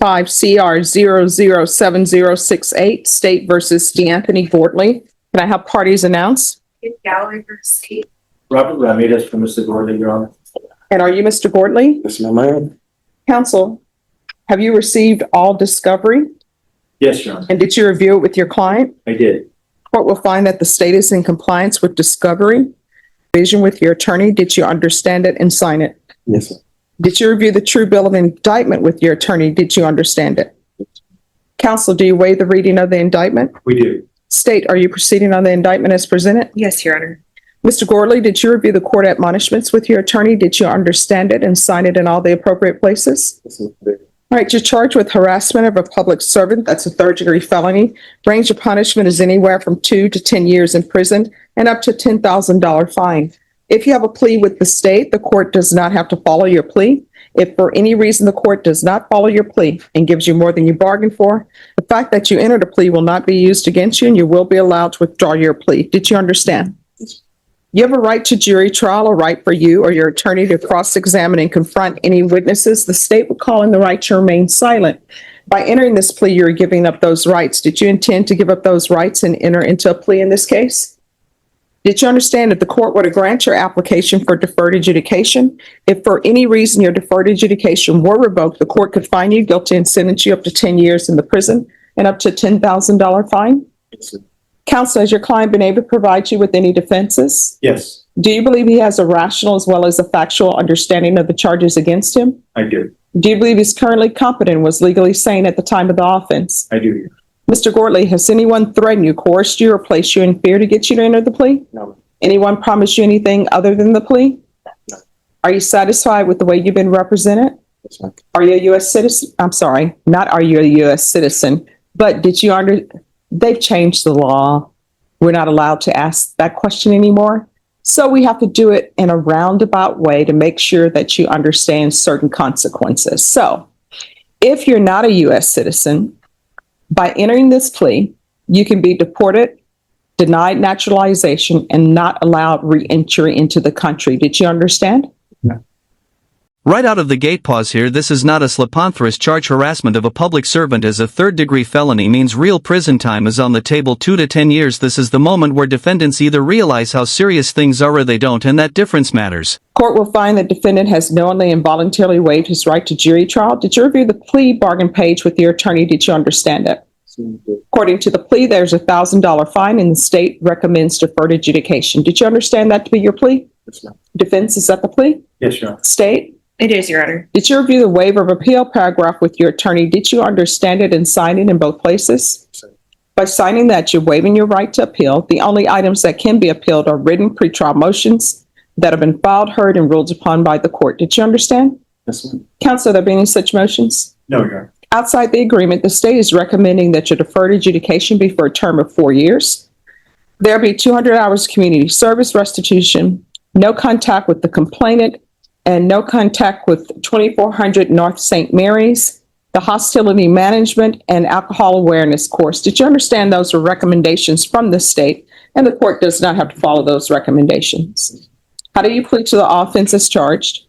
25 CR 007068, State versus DeAnthony Gortley. Can I have parties announce? Gallery for State. Robert Ramirez for Mr. Gordon, Your Honor. And are you Mr. Gortley? Yes, ma'am. Counsel, have you received all discovery? Yes, Your Honor. And did you review it with your client? I did. Court will find that the state is in compliance with discovery. Vision with your attorney. Did you understand it and sign it? Yes, sir. Did you review the true bill of indictment with your attorney? Did you understand it? Counsel, do you waive the reading of the indictment? We do. State, are you proceeding on the indictment as presented? Yes, Your Honor. Mr. Gortley, did you review the court admonishments with your attorney? Did you understand it and sign it in all the appropriate places? Yes, ma'am. All right, you're charged with harassment of a public servant. That's a third-degree felony. Range of punishment is anywhere from 2 to 10 years in prison and up to $10,000 fine. If you have a plea with the state, the court does not have to follow your plea. If for any reason the court does not follow your plea and gives you more than you bargained for, the fact that you entered a plea will not be used against you and you will be allowed to withdraw your plea. Did you understand? You have a right to jury trial, a right for you or your attorney to cross-examine and confront any witnesses. The state would call in the right to remain silent. By entering this plea, you're giving up those rights. Did you intend to give up those rights and enter into a plea in this case? Did you understand that the court were to grant your application for deferred adjudication? If for any reason your deferred adjudication were revoked, the court could find you guilty and sentence you up to 10 years in the prison and up to $10,000 fine? Yes, sir. Counsel, has your client been able to provide you with any defenses? Yes, Do you believe he has a rational as well as a factual understanding of the charges against him? I do. Do you believe he's currently competent and was legally sane at the time of the offense? I do. Mr. Gortley, has anyone threatened you, coerced you, or placed you in fear to get you to enter the plea? No. Anyone promised you anything other than the plea? No. Are you satisfied with the way you've been represented? Yes, ma'am. Are you a U.S. citizen? I'm sorry, not are you a U.S. citizen, but did you they've changed the law. We're not allowed to ask that question anymore. So we have to do it in a roundabout way to make sure that you understand certain consequences. So if you're not a U.S. citizen, by entering this plea, you can be deported, denied naturalization, and not allowed re-entry into the country. Did you understand? No. Right out of the gate, pause here. This is not a slip-on-thrust charge. Harassment of a public servant as a third-degree felony means real prison time is on the table, 2 to 10 years. This is the moment where defendants either realize how serious things are or they don't, and that difference matters. Court will find that defendant has knowingly and voluntarily waived his right to jury trial. Did you review the plea bargain page with your attorney? Did you understand it? According to the plea, there's a $1,000 fine and the state recommends deferred adjudication. Did you understand that to be your plea? Yes, ma'am. Defense, is that the plea? Yes, Your Honor. State? It is, Your Honor. Did you review the waiver of appeal paragraph with your attorney? Did you understand it and sign it in both places? Yes, sir. By signing that, you're waiving your right to appeal. The only items that can be appealed are written pretrial motions that have been filed, heard, and ruled upon by the court. Did you understand? Yes, ma'am. Counsel, there be any such motions? No, Your Honor. Outside the agreement, the state is recommending that your deferred adjudication be for a term of 4 years. There'll be 200 hours community service restitution, no contact with the complainant, and no contact with 2400 North St. Mary's, the hostility management and alcohol awareness course. Did you understand those were recommendations from the state and the court does not have to follow those recommendations? How do you plead to the offense as charged?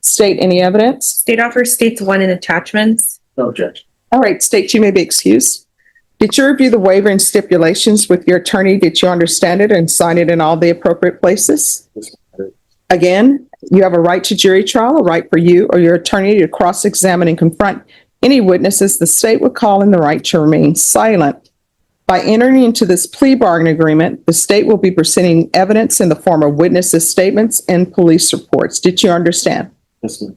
State, any evidence? State offers states 1 in attachments. No objection. All right, state, you may be excused. Did you review the waiver and stipulations with your attorney? Did you understand it and sign it in all the appropriate places? Yes, ma'am. Again, you have a right to jury trial, a right for you or your attorney to cross-examine and confront any witnesses. The state would call in the right to remain silent. By entering into this plea bargain agreement, the state will be presenting evidence in the form of witnesses' statements and police reports. Did you understand? Yes, ma'am.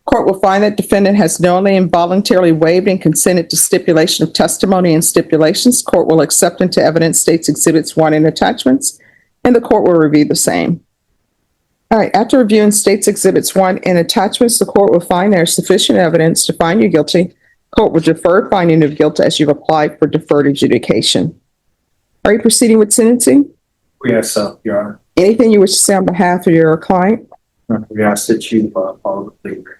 Court will find that defendant has knowingly and voluntarily waived and consented to stipulation of testimony and stipulations. Court will accept into evidence states exhibits 1 and attachments, and the court will review the same. All right, after reviewing states exhibits 1 and attachments, the court will find there is sufficient evidence to find you guilty. Court will defer finding of guilt as you've applied for deferred adjudication. Are you proceeding with sentencing? We ask so, Your Honor. Anything you wish to say on behalf of your client? We ask that you follow the plea agreement.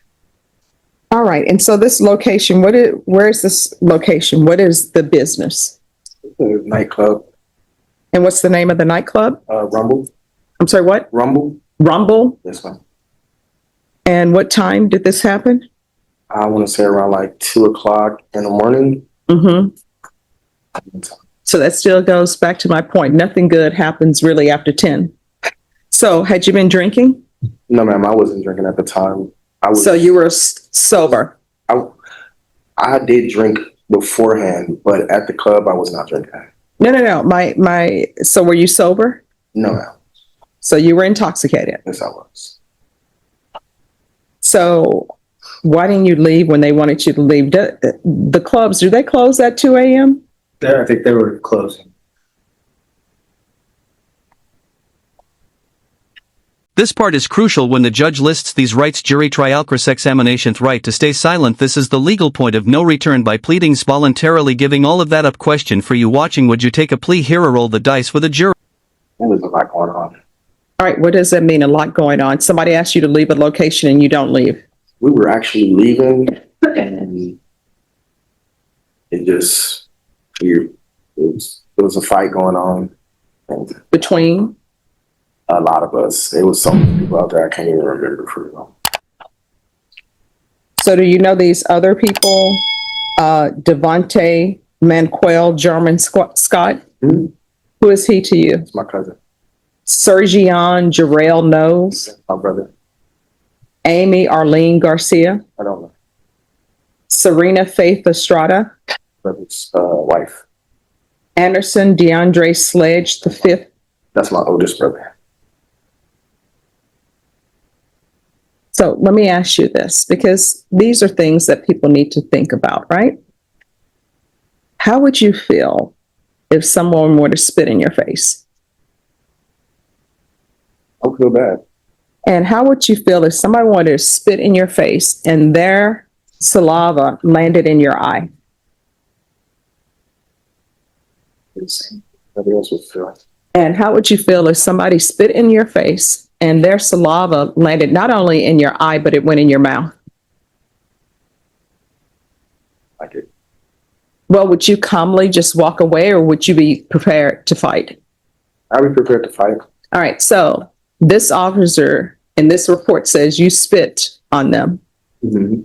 All right, and so this location, where is this location? What is the business? The nightclub, And what's the name of the nightclub? Rumble. I'm sorry, what? Rumble. Rumble? Yes, ma'am. And what time did this happen? I want to say around like 2 o'clock in the morning. Mm-hmm. So that still goes back to my point. Nothing good happens really after 10. So had you been drinking? No, ma'am, I wasn't drinking at the time. So you were sober. I did drink beforehand, but at the club I was not drinking. No. So were you sober? No, ma'am. So you were intoxicated. Yes, I was. So why didn't you leave when they wanted you to leave? The clubs, do they close at 2 a.m.? I think they were closing. This part is crucial when the judge lists these rights: jury trial cross-examination, right to stay silent. This is the legal point of no return by pleadings, voluntarily giving all of that up. Question for you watching: would you take a plea here or roll the dice with a jury? There's a lot going on. All right, what does that mean, a lot going on? Somebody asks you to leave a location and you don't leave. We were actually leaving, and it just it was a fight going on, and Between? a lot of us. It was so many people out there. I can't even remember for real. So do you know these other people? Devontae Manquel, German Scott? Mhm. Who is he to you? It's my cousin, Sergion Jarrell Knowles, my brother. Amy Arlene Garcia, I don't know. Serena Faith Estrada, Brother's wife. Anderson DeAndre Sledge the fifth. That's my oldest brother. So let me ask you this, because these are things that people need to think about, right? How would you feel if someone were to spit in your face? I don't feel bad. And how would you feel if somebody wanted to spit in your face and their saliva landed in your eye? Nobody else would feel. And how would you feel if somebody spit in your face and their saliva landed not only in your eye, but it went in your mouth? Like it. Well, would you calmly just walk away, or would you be prepared to fight? I'd be prepared to fight. All right. So this officer in this report says you spit on them. Mm-hmm.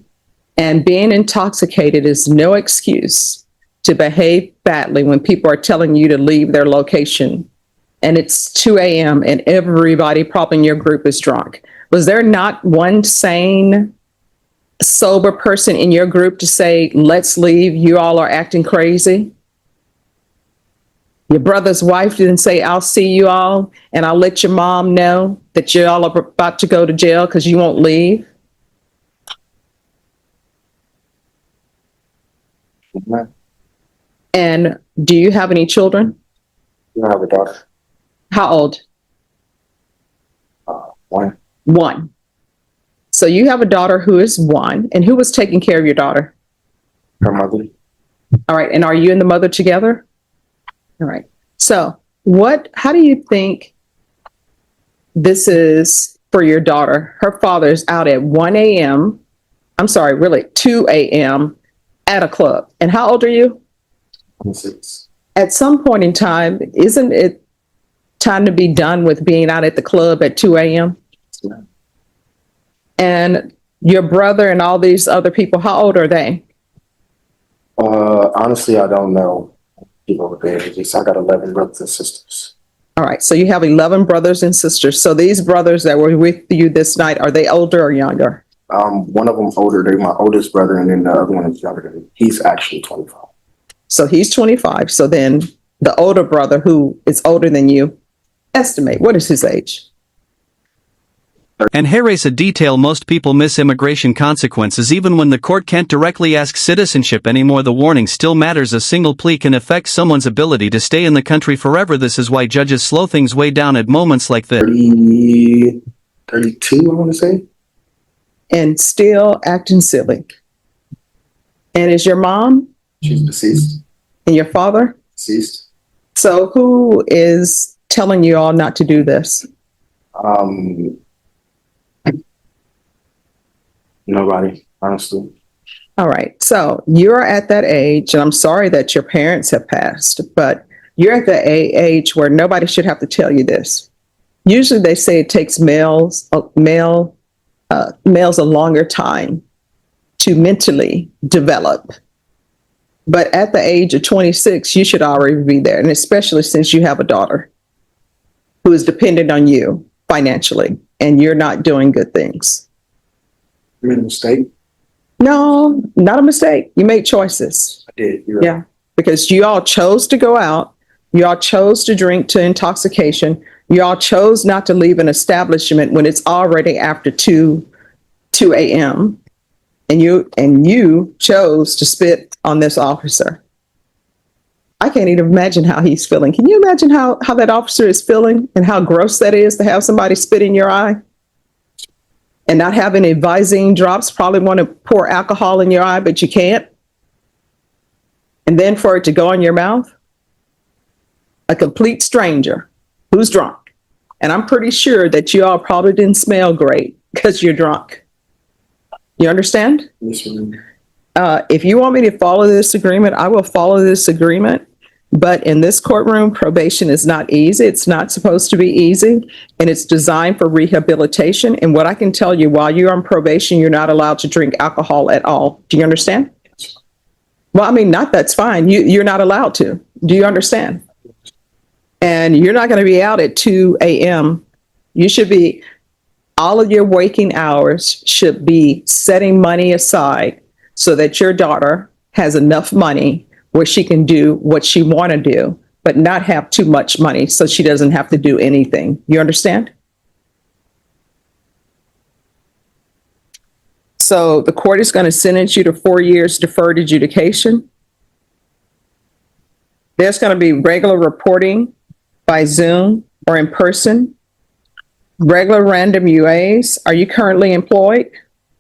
And being intoxicated is no excuse to behave badly when people are telling you to leave their location. And it's 2 a.m. and everybody probably in your group is drunk. Was there not one sane, sober person in your group to say, let's leave, you all are acting crazy? Your brother's wife didn't say, I'll see you all and I'll let your mom know that you all are about to go to jail because you won't leave? Mm-hmm. And do you have any children? You have a daughter. How old? One. One. So you have a daughter who is one, and who was taking care of your daughter? Her mother. All right. And are you and the mother together? All right. So how do you think this is for your daughter? Her father's out at 1 a.m. I'm sorry, really 2 a.m. at a club. And how old are you? 26. At some point in time, isn't it time to be done with being out at the club at 2 a.m.? Yeah. And your brother and all these other people, how old are they? Honestly, I don't know. People with their ages. I got 11 brothers and sisters. All right. So you have 11 brothers and sisters. So these brothers that were with you this night, are they older or younger? One of them older. They're my oldest brother, and then the other one is younger than me. He's actually 25. So he's 25. So then the older brother, who is older than you, estimate, what is his age? And here is a detail: most people miss immigration consequences. Even when the court can't directly ask citizenship anymore, the warning still matters. A single plea can affect someone's ability to stay in the country forever. This is why judges slow things way down at moments like this. 32, I want to say. And still acting silly. And is your mom She's deceased. and your father? Deceased. So who is telling you all not to do this? Nobody, honestly. All right. So you're at that age, and I'm sorry that your parents have passed, but you're at the age where nobody should have to tell you this. Usually they say it takes males a longer time to mentally develop. But at the age of 26, you should already be there. And especially since you have a daughter who is dependent on you financially and you're not doing good things. You made a mistake? No, not a mistake. You made choices. I did. You're right. Yeah. Because you all chose to go out. You all chose to drink to intoxication. You all chose not to leave an establishment when it's already after 2 a.m. And you chose to spit on this officer. I can't even imagine how he's feeling. Can you imagine how that officer is feeling and how gross that is to have somebody spit in your eye and not have any Visine drops? Probably want to pour alcohol in your eye, but you can't. And then for it to go in your mouth, a complete stranger who's drunk. And I'm pretty sure that you all probably didn't smell great because you're drunk. You understand? Yes, ma'am. If you want me to follow this agreement, I will follow this agreement. But in this courtroom, probation is not easy. It's not supposed to be easy, and it's designed for rehabilitation. And what I can tell you, while you're on probation, you're not allowed to drink alcohol at all. Do you understand? Well, I mean, that's fine. You're not allowed to. Do you understand? And you're not going to be out at 2 a.m. You should be, all of your waking hours should be setting money aside so that your daughter has enough money where she can do what she want to do, but not have too much money so she doesn't have to do anything. You understand? So the court is going to sentence you to 4 years deferred adjudication. There's going to be regular reporting by Zoom or in person. Regular random UAs. Are you currently employed?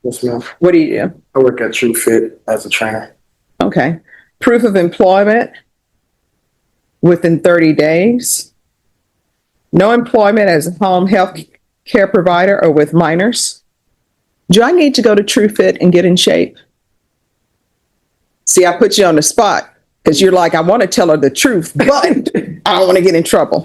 Yes, ma'am. What do you do? I work at True Fit as a trainer. Okay. Proof of employment within 30 days. No employment as a home health care provider or with minors. Do I need to go to True Fit and get in shape? See, I put you on the spot because you're like, I want to tell her the truth, but I don't want to get in trouble.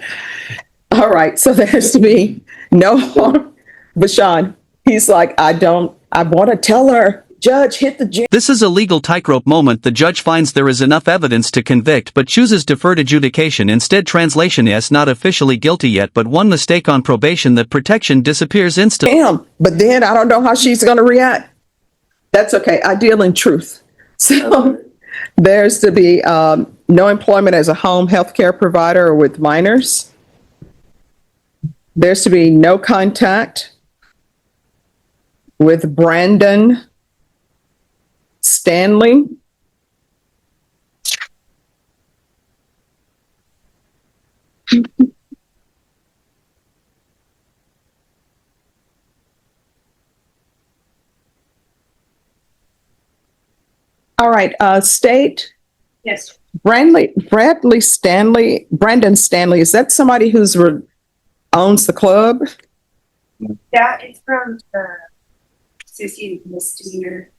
All right. So there has to be no harm. Bashan, he's like, I want to tell her. Judge, hit the gym. This is a legal tightrope moment. The judge finds there is enough evidence to convict but chooses deferred adjudication instead. Translation: yes, not officially guilty yet, but one mistake on probation, that protection disappears instantly. Damn, but then I don't know how she's going to react. That's okay. I deal in truth. So there's to be no employment as a home health care provider or with minors. There's to be no contact with Brandon Stanley. All right, state. Yes. Brandon Stanley, is that somebody who's owns the club? That is from associated misdemeanor.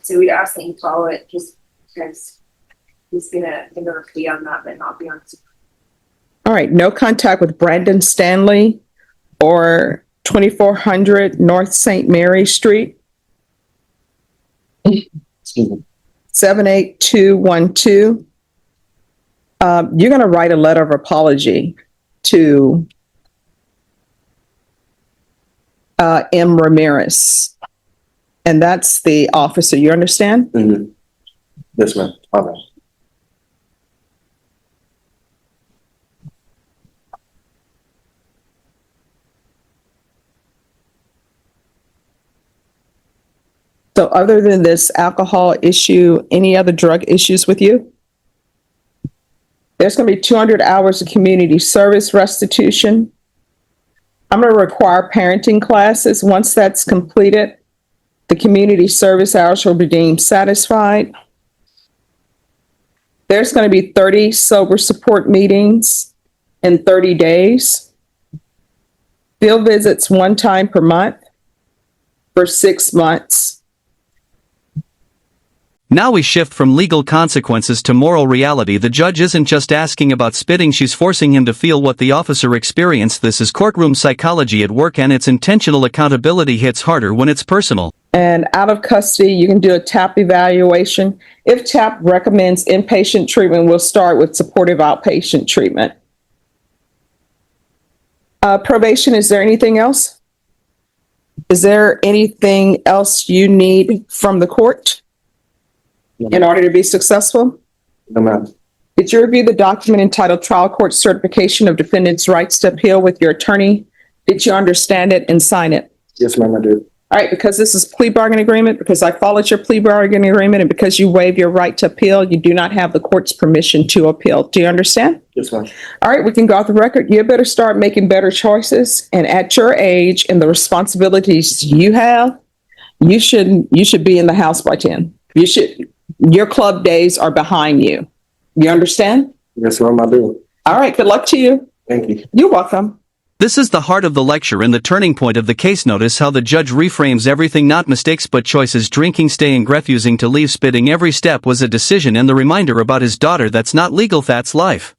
So we'd ask that you follow it just because he's gonna plea on that, but not be on. All right, no contact with Brandon Stanley or 2400 North St. Mary Street, 78212. You're going to write a letter of apology to M. Ramirez. And that's the officer, you understand? Mm-hmm. Yes, ma'am. Okay. So other than this alcohol issue, any other drug issues with you? There's going to be 200 hours of community service restitution. I'm going to require parenting classes. Once that's completed, the community service hours will be deemed satisfied. There's going to be 30 sober support meetings in 30 days. Field visits 1 time per month for 6 months. Now we shift from legal consequences to moral reality. The judge isn't just asking about spitting, she's forcing him to feel what the officer experienced. This is courtroom psychology at work, and its intentional accountability hits harder when it's personal. And out of custody, you can do a TAP evaluation. If TAP recommends inpatient treatment, we'll start with supportive outpatient treatment. Probation, is there anything else? Is there anything else you need from the court in order to be successful? No, ma'am. Did you review the document entitled Trial Court Certification of Defendant's Rights to Appeal with your attorney? Did you understand it and sign it? Yes, ma'am, I did. All right, because this is plea bargain agreement, because I followed your plea bargain agreement, and because you waive your right to appeal, you do not have the court's permission to appeal. Do you understand? Yes, ma'am. All right, we can go off the record. You better start making better choices. And at your age and the responsibilities you have, you should be in the house by 10. Your club days are behind you. You understand? Yes, ma'am, I do. All right, good luck to you. Thank you. You're welcome. This is the heart of the lecture and the turning point of the case. Notice how the judge reframes everything, not mistakes but choices: drinking, staying, refusing to leave, spitting. Every step was a decision and the reminder about his daughter. That's not legal, that's life.